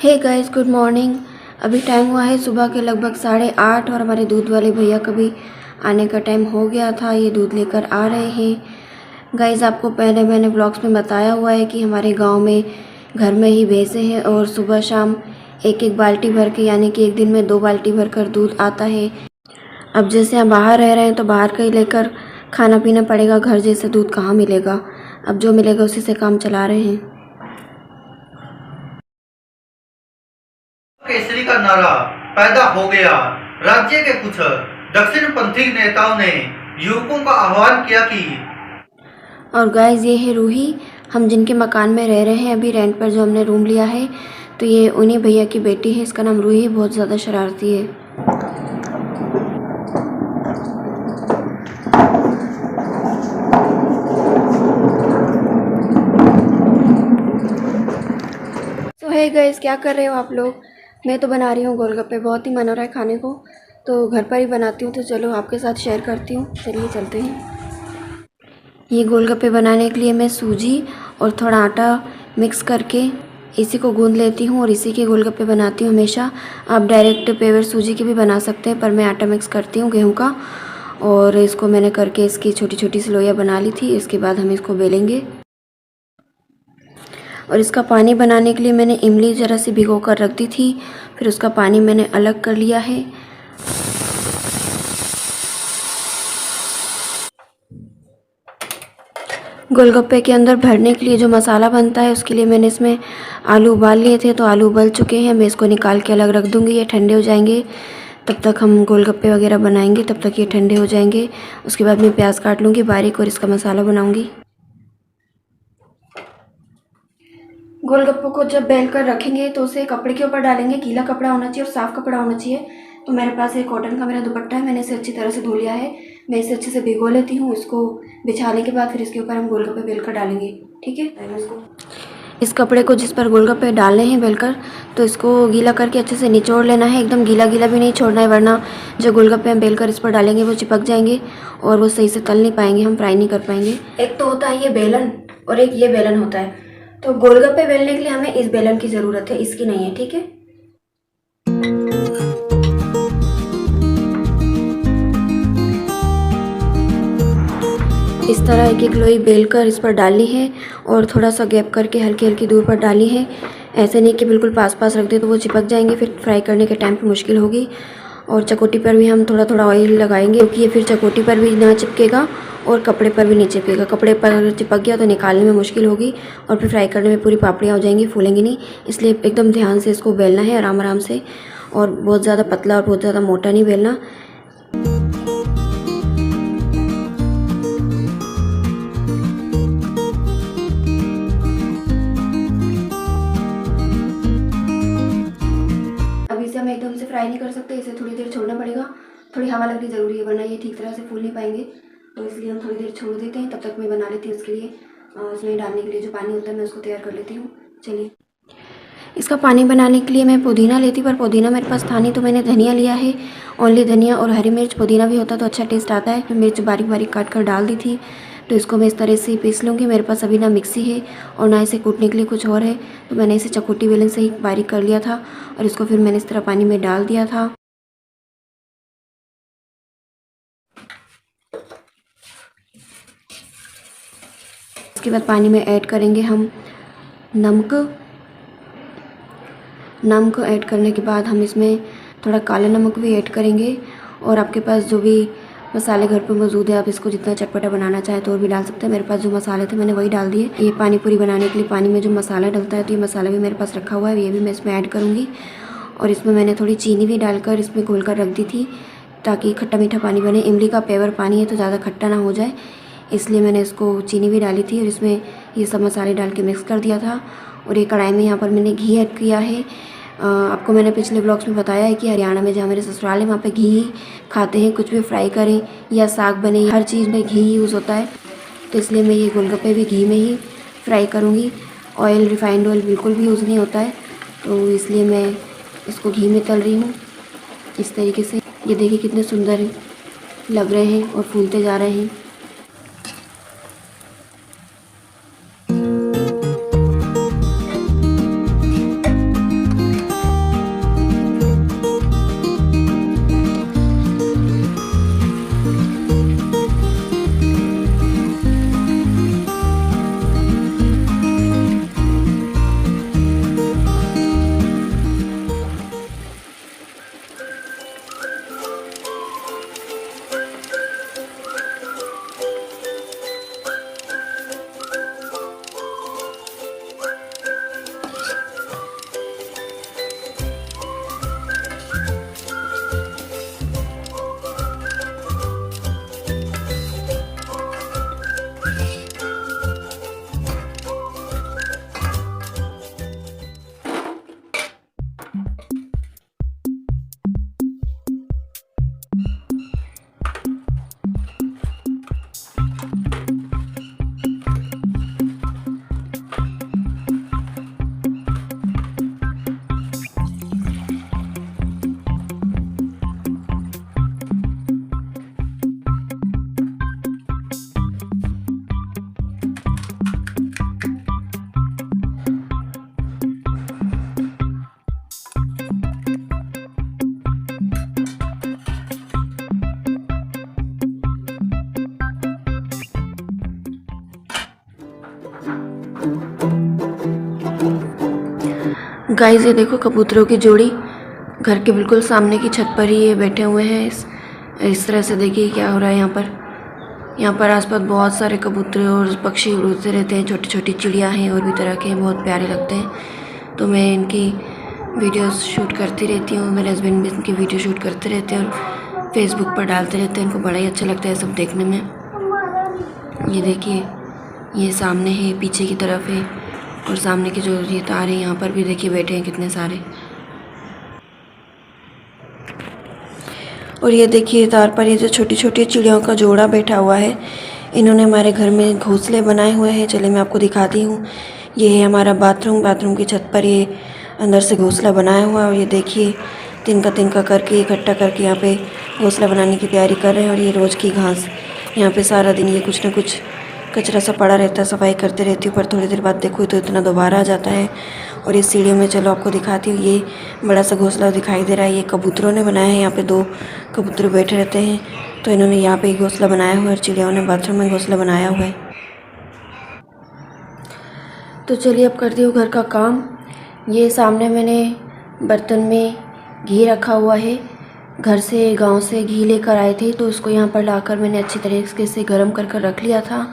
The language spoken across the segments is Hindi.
हे गाइस, गुड मॉर्निंग। अभी टाइम हुआ है सुबह के लगभग 8:30 और हमारे दूध वाले भैया का भी आने का टाइम हो गया था। ये दूध लेकर आ रहे हैं। गाइस, आपको पहले मैंने ब्लॉग्स में बताया हुआ है कि हमारे गांव में घर में ही भैंसे हैं और सुबह शाम एक एक बाल्टी भर के, यानी कि एक दिन में 2 बाल्टी भर कर दूध आता है। अब जैसे हम बाहर रह रहे हैं तो बाहर का ही लेकर खाना पीना पड़ेगा, घर जैसे दूध कहाँ मिलेगा। अब जो मिलेगा उसी से काम चला रहे हैं। केसरी का नारा पैदा हो गया। राज्य के कुछ दक्षिणपंथी नेताओं ने युवकों का आह्वान किया कि और गाइस, ये है रूही, हम जिनके मकान में रह रहे हैं अभी रेंट पर, जो हमने रूम लिया है। तो ये उन्हीं भैया की बेटी है, इसका नाम रूही, बहुत ज़्यादा शरारती है। तो है गाइस, क्या कर रहे हो आप लोग? मैं तो बना रही हूँ गोलगप्पे, बहुत ही मन हो रहा है खाने को, तो घर पर ही बनाती हूँ। तो चलो आपके साथ शेयर करती हूँ, चलिए चलते हैं। ये गोलगप्पे बनाने के लिए मैं सूजी और थोड़ा आटा मिक्स करके इसी को गूंद लेती हूँ और इसी के गोलगप्पे बनाती हूँ हमेशा। आप डायरेक्ट पेवर सूजी के भी बना सकते हैं, पर मैं आटा मिक्स करती हूँ गेहूँ का। और इसको मैंने करके इसकी छोटी छोटी सी लोइयाँ बना ली थी। इसके बाद हम इसको बेलेंगे। और इसका पानी बनाने के लिए मैंने इमली ज़रा सी भिगो कर रख दी थी, फिर उसका पानी मैंने अलग कर लिया है। गोलगप्पे के अंदर भरने के लिए जो मसाला बनता है उसके लिए मैंने इसमें आलू उबाल लिए थे, तो आलू उबल चुके हैं। मैं इसको निकाल के अलग रख दूँगी, ये ठंडे हो जाएंगे। तब तक हम गोलगप्पे वगैरह बनाएंगे, तब तक ये ठंडे हो जाएंगे। उसके बाद मैं प्याज काट लूँगी बारीक और इसका मसाला बनाऊँगी। गोलगप्पों को जब बेल कर रखेंगे तो उसे कपड़े के ऊपर डालेंगे। गीला कपड़ा होना चाहिए और साफ़ कपड़ा होना चाहिए। तो मेरे पास एक कॉटन का मेरा दुपट्टा है, मैंने इसे अच्छी तरह से धो लिया है। मैं इसे अच्छे से भिगो लेती हूँ। इसको बिछाने के बाद फिर इसके ऊपर हम गोलगप्पे बेल कर डालेंगे, ठीक है। इस कपड़े को जिस पर गोलगप्पे डालने हैं बेलकर, तो इसको गीला करके अच्छे से निचोड़ लेना है। एकदम गीला गीला भी नहीं छोड़ना है, वरना जो गोलगप्पे हम बेलकर इस पर डालेंगे वो चिपक जाएंगे और वो सही से तल नहीं पाएंगे, हम फ्राई नहीं कर पाएंगे। एक तो होता है ये बेलन और एक ये बेलन होता है। तो गोलगप्पे बेलने के लिए हमें इस बेलन की ज़रूरत है, इसकी नहीं है, ठीक है। इस तरह एक एक लोई बेलकर इस पर डालनी है और थोड़ा सा गैप करके हल्की हल्की दूर पर डाली है। ऐसे नहीं कि बिल्कुल पास पास रख दे तो वो चिपक जाएंगे, फिर फ्राई करने के टाइम पे मुश्किल होगी। और चकोटी पर भी हम थोड़ा थोड़ा ऑयल लगाएंगे, क्योंकि ये फिर चकोटी पर भी ना चिपकेगा और कपड़े पर भी नहीं चिपकेगा। कपड़े पर चिपक गया तो निकालने में मुश्किल होगी और फिर फ्राई करने में पूरी पापड़ियाँ हो जाएंगी, फूलेंगी नहीं। इसलिए एकदम ध्यान से इसको बेलना है, आराम आराम से, और बहुत ज़्यादा पतला और बहुत ज़्यादा मोटा नहीं बेलना। हम एकदम से फ्राई नहीं कर सकते, इसे थोड़ी देर छोड़ना पड़ेगा। थोड़ी हवा लगनी ज़रूरी है, वरना ये ठीक तरह से फूल नहीं पाएंगे। तो इसलिए हम थोड़ी देर छोड़ देते हैं। तब तक मैं बना लेती हूँ उसके लिए, उसमें डालने के लिए जो पानी होता है मैं उसको तैयार कर लेती हूँ। चलिए, इसका पानी बनाने के लिए मैं पुदीना लेती, पर पुदीना मेरे पास था नहीं, तो मैंने धनिया लिया है। ओनली धनिया और हरी मिर्च। पुदीना भी होता तो अच्छा टेस्ट आता है। फिर मिर्च बारीक बारीक काट कर डाल दी थी। तो इसको मैं इस तरह से पीस लूँगी। मेरे पास अभी ना मिक्सी है और ना इसे कूटने के लिए कुछ और है, तो मैंने इसे चकोटी बेलन से ही बारीक कर लिया था और इसको फिर मैंने इस तरह पानी में डाल दिया था। इसके बाद पानी में ऐड करेंगे हम नमक। नमक ऐड करने के बाद हम इसमें थोड़ा काला नमक भी ऐड करेंगे। और आपके पास जो भी मसाले घर पे मौजूद है, आप इसको जितना चटपटा बनाना चाहे तो और भी डाल सकते हैं। मेरे पास जो मसाले थे मैंने वही डाल दिए। ये पानी पूरी बनाने के लिए पानी में जो मसाला डलता है, तो ये मसाला भी मेरे पास रखा हुआ है, ये भी मैं इसमें ऐड करूँगी। और इसमें मैंने थोड़ी चीनी भी डालकर इसमें घोल कर रख दी थी, ताकि खट्टा मीठा पानी बने। इमली का पेवर पानी है तो ज़्यादा खट्टा ना हो जाए, इसलिए मैंने इसको चीनी भी डाली थी और इसमें ये सब मसाले डाल के मिक्स कर दिया था। और ये कढ़ाई में यहाँ पर मैंने घी ऐड किया है। आपको मैंने पिछले ब्लॉग्स में बताया है कि हरियाणा में जहाँ मेरे ससुराल है वहाँ पे घी खाते हैं। कुछ भी फ्राई करें या साग बने, हर चीज़ में घी यूज़ होता है। तो इसलिए मैं ये गोलगप्पे भी घी में ही फ्राई करूँगी। ऑयल, रिफाइंड ऑयल बिल्कुल भी यूज़ नहीं होता है, तो इसलिए मैं इसको घी में तल रही हूँ इस तरीके से। ये देखिए कितने सुंदर लग रहे हैं और फूलते जा रहे हैं। गाइस ये देखो कबूतरों की जोड़ी घर के बिल्कुल सामने की छत पर ही ये बैठे हुए हैं। इस तरह से देखिए क्या हो रहा है यहाँ पर आसपास बहुत सारे कबूतर और पक्षी उड़ते रहते हैं। छोटी छोटी चिड़िया हैं और भी तरह के, बहुत प्यारे लगते हैं। तो मैं इनकी वीडियोस शूट करती रहती हूँ। मेरे हस्बैंड भी इनकी वीडियो शूट करते रहते हैं और फेसबुक पर डालते रहते हैं। इनको बड़ा ही अच्छा लगता है सब देखने में। ये देखिए ये सामने है, पीछे की तरफ है, और सामने के जो ये तार है यहाँ पर भी देखिए बैठे हैं कितने सारे। और ये देखिए तार पर ये जो छोटी छोटी चिड़ियों का जोड़ा बैठा हुआ है, इन्होंने हमारे घर में घोंसले बनाए हुए हैं। चलिए मैं आपको दिखाती हूँ। ये है हमारा बाथरूम की छत पर ये अंदर से घोंसला बनाया हुआ है। और ये देखिए तिनका करके इकट्ठा करके यहाँ पे घोंसला बनाने की तैयारी कर रहे हैं। और ये रोज़ की घास, यहाँ पे सारा दिन ये कुछ ना कुछ कचरा सा पड़ा रहता है, सफाई करते रहती हूँ। पर थोड़ी देर बाद देखो तो इतना दोबारा आ जाता है। और इस सीढ़ियों में चलो आपको दिखाती हूँ। ये बड़ा सा घोंसला दिखाई दे रहा है, ये कबूतरों ने बनाया है। यहाँ पे 2 कबूतर बैठे रहते हैं, तो इन्होंने यहाँ पे घोंसला बनाया हुआ है और चिड़ियाओं ने बाथरूम में घोंसला बनाया हुआ है। तो चलिए अब करती हूँ घर का काम। ये सामने मैंने बर्तन में घी रखा हुआ है। घर से गांव से घी लेकर आए थे, तो उसको यहाँ पर लाकर मैंने अच्छी तरीके से गर्म कर रख लिया था।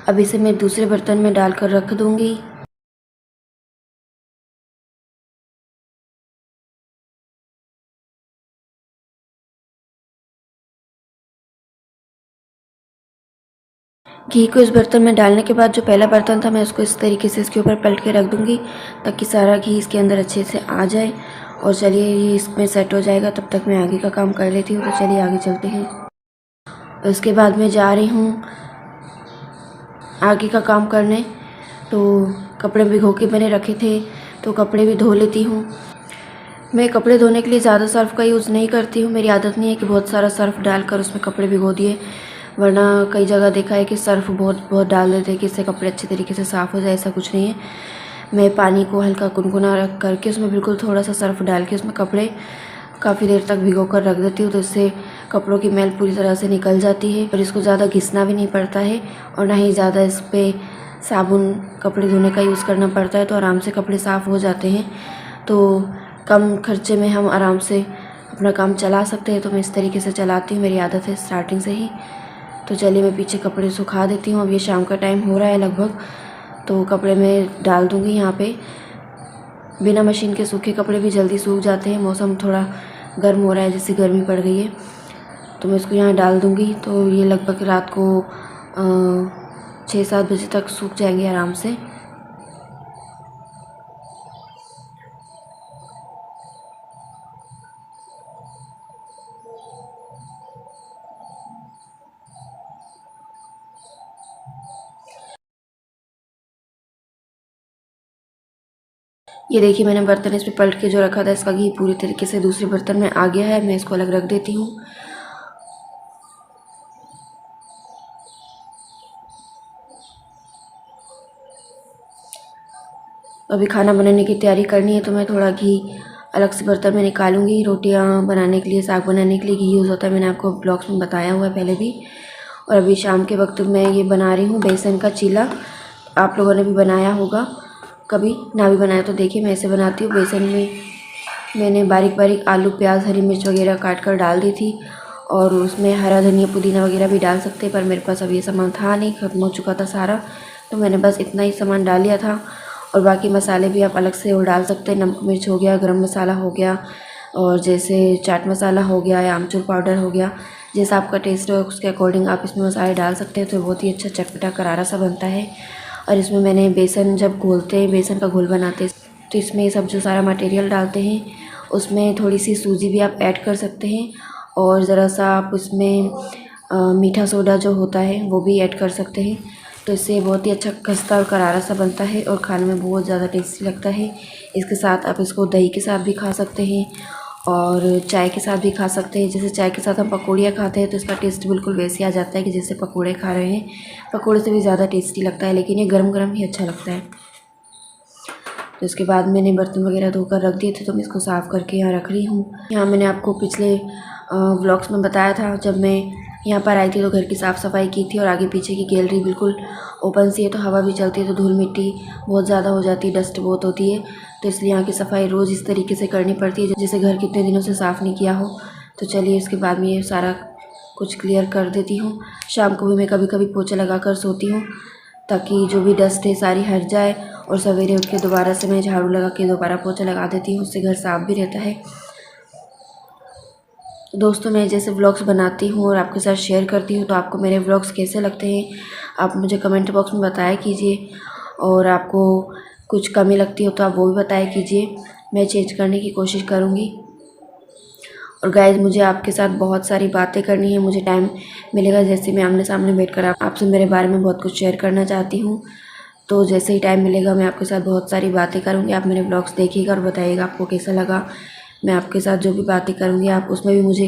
अब इसे मैं दूसरे बर्तन में डालकर रख दूँगी। घी को इस बर्तन में डालने के बाद जो पहला बर्तन था, मैं उसको इस तरीके से इसके ऊपर पलट के रख दूँगी ताकि सारा घी इसके अंदर अच्छे से आ जाए। और चलिए ये इसमें सेट हो जाएगा, तब तक मैं आगे का काम कर लेती हूँ। तो चलिए आगे चलते हैं। उसके बाद मैं जा रही हूँ आगे का काम करने। तो कपड़े भिगो के मैंने रखे थे, तो कपड़े भी धो लेती हूँ। मैं कपड़े धोने के लिए ज़्यादा सर्फ़ का यूज़ नहीं करती हूँ। मेरी आदत नहीं है कि बहुत सारा सर्फ़ डालकर उसमें कपड़े भिगो दिए, वरना कई जगह देखा है कि सर्फ़ बहुत डाल देते हैं कि इससे कपड़े अच्छे तरीके से साफ़ हो जाए। ऐसा कुछ नहीं है। मैं पानी को हल्का गुनगुना रख करके उसमें बिल्कुल थोड़ा सा सर्फ़ डाल के उसमें कपड़े काफ़ी देर तक भिगो कर रख देती हूँ, तो इससे कपड़ों की मैल पूरी तरह से निकल जाती है। और इसको ज़्यादा घिसना भी नहीं पड़ता है, और ना ही ज़्यादा इस पर साबुन कपड़े धोने का यूज़ करना पड़ता है, तो आराम से कपड़े साफ़ हो जाते हैं। तो कम खर्चे में हम आराम से अपना काम चला सकते हैं। तो मैं इस तरीके से चलाती हूँ, मेरी आदत है स्टार्टिंग से ही। तो चलिए मैं पीछे कपड़े सुखा देती हूँ। अब ये शाम का टाइम हो रहा है लगभग, तो कपड़े मैं डाल दूँगी यहाँ पे। बिना मशीन के सूखे कपड़े भी जल्दी सूख जाते हैं। मौसम थोड़ा गर्म हो रहा है, जैसे गर्मी पड़ गई है, तो मैं इसको यहाँ डाल दूँगी। तो ये लगभग रात को 6-7 बजे तक सूख जाएंगे आराम से। ये देखिए मैंने बर्तन इस पर पलट के जो रखा था, इसका घी पूरी तरीके से दूसरे बर्तन में आ गया है। मैं इसको अलग रख देती हूँ। अभी खाना बनाने की तैयारी करनी है, तो मैं थोड़ा घी अलग से बर्तन में निकालूंगी। रोटियां बनाने के लिए, साग बनाने के लिए घी यूज़ होता है, मैंने आपको ब्लॉग्स में बताया हुआ है पहले भी। और अभी शाम के वक्त मैं ये बना रही हूँ बेसन का चीला। आप लोगों ने भी बनाया होगा, कभी ना भी बनाया तो देखिए मैं ऐसे बनाती हूँ। बेसन में मैंने बारीक बारीक आलू, प्याज, हरी मिर्च वगैरह काट कर डाल दी थी, और उसमें हरा धनिया, पुदीना वगैरह भी डाल सकते हैं, पर मेरे पास अब ये सामान था नहीं, ख़त्म हो चुका था सारा, तो मैंने बस इतना ही सामान डाल लिया था। और बाकी मसाले भी आप अलग से और डाल सकते हैं। नमक मिर्च हो गया, गरम मसाला हो गया, और जैसे चाट मसाला हो गया या आमचूर पाउडर हो गया, जैसा आपका टेस्ट हो उसके अकॉर्डिंग आप इसमें मसाले डाल सकते हैं। तो बहुत ही अच्छा चटपटा करारा सा बनता है। और इसमें मैंने बेसन जब घोलते हैं, बेसन का घोल बनाते हैं, तो इसमें सब जो सारा मटेरियल डालते हैं उसमें थोड़ी सी सूजी भी आप ऐड कर सकते हैं, और ज़रा सा आप उसमें मीठा सोडा जो होता है वो भी ऐड कर सकते हैं। तो इससे बहुत ही अच्छा खस्ता और करारा सा बनता है, और खाने में बहुत ज़्यादा टेस्टी लगता है। इसके साथ आप इसको दही के साथ भी खा सकते हैं, और चाय के साथ भी खा सकते हैं। जैसे चाय के साथ हम पकौड़ियाँ खाते हैं, तो इसका टेस्ट बिल्कुल वैसे आ जाता है कि जैसे पकौड़े खा रहे हैं। पकौड़े से भी ज़्यादा टेस्टी लगता है, लेकिन ये गरम गरम ही अच्छा लगता है। तो इसके बाद मैंने बर्तन वगैरह धोकर रख दिए थे, तो मैं इसको साफ़ करके यहाँ रख रही हूँ। यहाँ मैंने आपको पिछले व्लॉग्स में बताया था, जब मैं यहाँ पर आई थी तो घर की साफ़ सफाई की थी और आगे पीछे की गैलरी बिल्कुल ओपन सी है, तो हवा भी चलती है तो धूल मिट्टी बहुत ज़्यादा हो जाती है, डस्ट बहुत होती है, तो इसलिए यहाँ की सफाई रोज़ इस तरीके से करनी पड़ती है जैसे घर कितने दिनों से साफ़ नहीं किया हो। तो चलिए इसके बाद में ये सारा कुछ क्लियर कर देती हूँ। शाम को भी मैं कभी कभी पोछा लगा कर सोती हूँ ताकि जो भी डस्ट है सारी हट जाए, और सवेरे उठ के दोबारा से मैं झाड़ू लगा के दोबारा पोछा लगा देती हूँ, उससे घर साफ़ भी रहता है। दोस्तों मैं जैसे व्लॉग्स बनाती हूँ और आपके साथ शेयर करती हूँ तो आपको मेरे व्लॉग्स कैसे लगते हैं आप मुझे कमेंट बॉक्स में बताया कीजिए, और आपको कुछ कमी लगती हो तो आप वो भी बताया कीजिए, मैं चेंज करने की कोशिश करूँगी। और गाइस मुझे आपके साथ बहुत सारी बातें करनी है, मुझे टाइम मिलेगा जैसे मैं आमने सामने बैठकर आपसे मेरे बारे में बहुत कुछ शेयर करना चाहती हूँ, तो जैसे ही टाइम मिलेगा मैं आपके साथ बहुत सारी बातें करूँगी। आप मेरे ब्लॉग्स देखिएगा और बताइएगा आपको कैसा लगा। मैं आपके साथ जो भी बातें करूँगी आप उसमें भी मुझे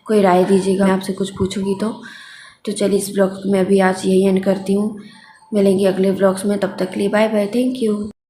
कोई राय दीजिएगा, मैं आपसे कुछ पूछूँगी तो चलिए इस ब्लॉग में अभी आज यही एंड करती हूँ। मिलेंगे अगले ब्लॉग्स में, तब तक के लिए बाय बाय, थैंक यू।